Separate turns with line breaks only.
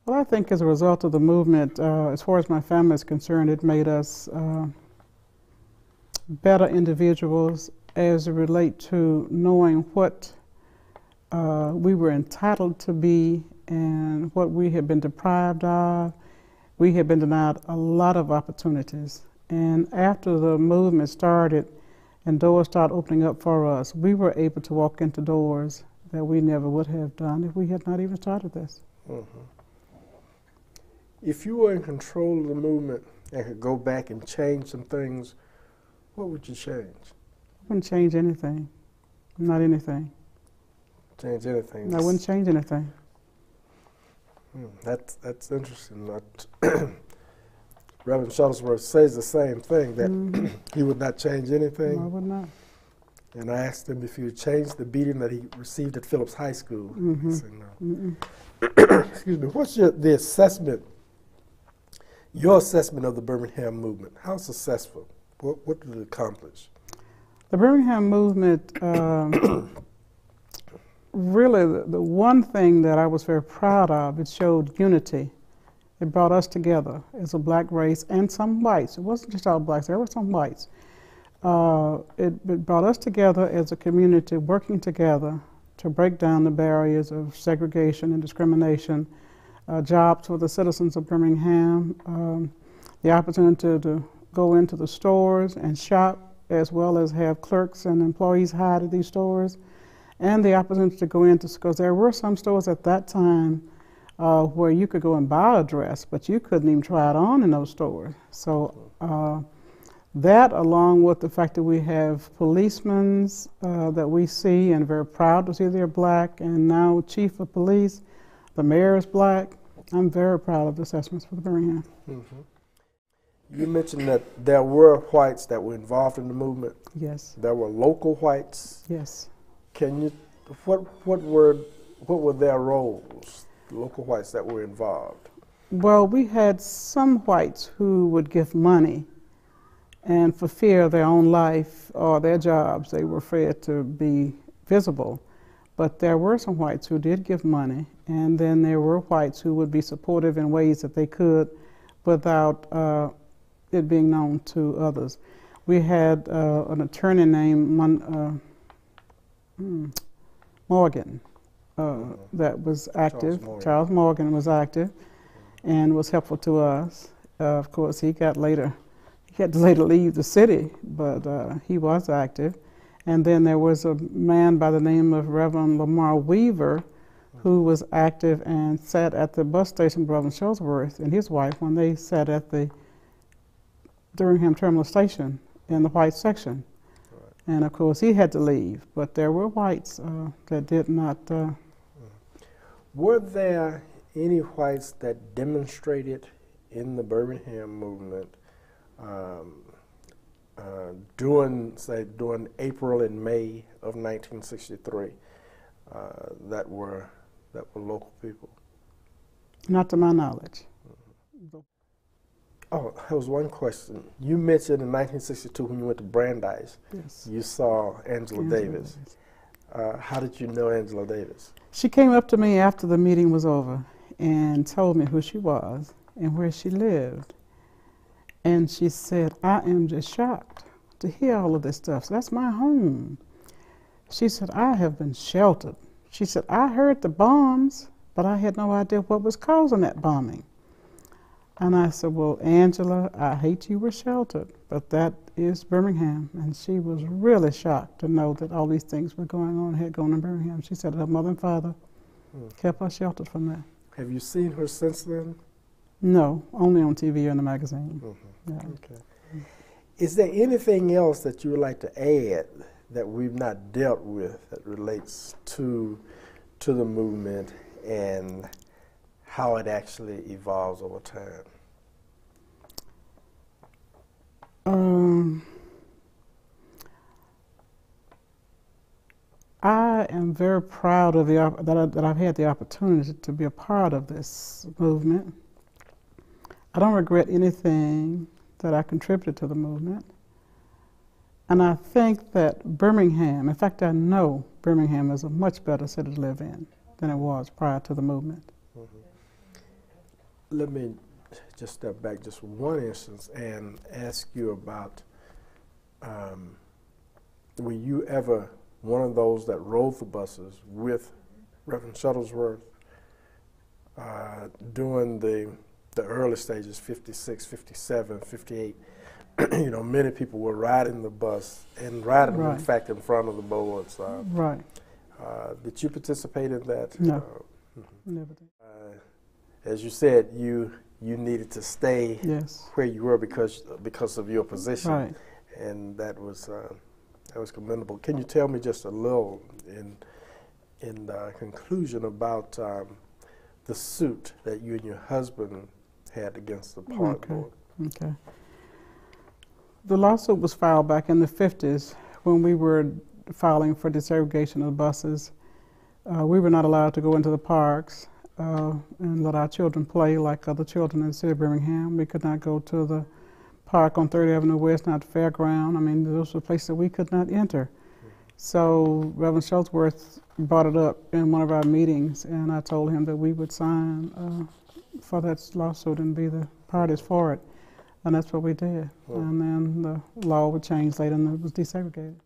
Well, I think as a result of the movement, as far as my family is concerned, it made us better individuals as it relates to knowing what we were entitled to be and what we had been deprived of. We had been denied a lot of opportunities. And after the movement started and doors started opening up for us, we were able to walk into doors that we never would have done if we had not even started this.
Mm-hmm. If you were in control of the movement and could go back and change some things, what would you change?
I wouldn't change anything. Not anything.
Change anything?
I wouldn't change anything.
That's interesting. Reverend Shuttlesworth says the same thing, that he would not change anything.
No, I would not.
And I asked him if he would change the beating that he received at Phillips High School. He said no. Excuse me. What's the assessment, your assessment of the Birmingham movement? How successful? What did it accomplish?
The Birmingham movement, really the one thing that I was very proud of, it showed unity. It brought us together as a black race and some whites. It wasn't just all blacks, there were some whites. It brought us together as a community, working together to break down the barriers of segregation and discrimination, jobs for the citizens of Birmingham, the opportunity to go into the stores and shop, as well as have clerks and employees hired at these stores, and the opportunity to go into, because there were some stores at that time where you could go and buy a dress, but you couldn't even try it on in those stores. So that, along with the fact that we have policemen that we see and very proud to see they're black, and now chief of police, the mayor is black. I'm very proud of the assessments for the Birmingham.
Mm-hmm. You mentioned that there were whites that were involved in the movement.
Yes.
There were local whites.
Yes.
Can you, what were their roles, the local whites that were involved?
Well, we had some whites who would give money, and for fear of their own life or their jobs, they were afraid to be visible. But there were some whites who did give money, and then there were whites who would be supportive in ways that they could without it being known to others. We had an attorney named Morgan that was active. Charles Morgan was active and was helpful to us. Of course, he had to later leave the city, but he was active. And then there was a man by the name of Reverend Lamar Weaver, who was active and sat at the bus station with Reverend Shuttlesworth and his wife when they sat at the Birmingham Terminal Station in the white section. Right. And of course he had to leave, but there were whites that did not.
Were there any whites that demonstrated in the Birmingham movement during April and May of 1963 that were local people?
Not to my knowledge. Mm-hmm.
Oh, there was one question. You mentioned in 1962 when you went to Brandeis,
yes,
you saw Angela Davis. How did you know Angela Davis?
She came up to me after the meeting was over and told me who she was and where she lived. And she said, I am just shocked to hear all of this stuff. So that's my home. She said, I have been sheltered. She said, I heard the bombs, but I had no idea what was causing that bombing. And I said, well, Angela, I hate you were sheltered, but that is Birmingham. And she was really shocked to know that all these things were going on, had gone in Birmingham. She said her mother and father kept her sheltered from that.
Have you seen her since then?
No, only on TV or in the magazine.
Mm-hmm.
Yeah.
Okay. Is there anything else that you would like to add that we've not dealt with that relates to the movement and how it actually evolves over time?
I am very proud of that I've had the opportunity to be a part of this movement. I don't regret anything that I contributed to the movement. And I think that Birmingham, in fact, I know Birmingham is a much better city to live in than it was prior to the movement.
Mm-hmm. let me just step back just for one instance and ask you about, were you ever one of those that rode the buses with Reverend Shuttlesworth during the early stages, 56, 57, 58? You know, many people were riding the bus and riding,
Right.
in fact, in front of the boards.
Right.
Did you participate in that?
No. Never did.
As you said, you needed to stay
Yes.
where you were because of your position,
Right.
and that was commendable. Can you tell me just a little in conclusion about the suit that you and your husband had against the park
Okay.
board?
Okay. The lawsuit was filed back in the 50s when we were filing for desegregation of buses. We were not allowed to go into the parks and let our children play like other children in the city of Birmingham. We could not go to the park on 3rd Avenue West, not the fairground. I mean, those were places that we could not enter. So Reverend Shuttlesworth brought it up in one of our meetings, and I told him that we would sign for that lawsuit and be the parties for it. And that's what we did. And then the law would change later and it was desegregated.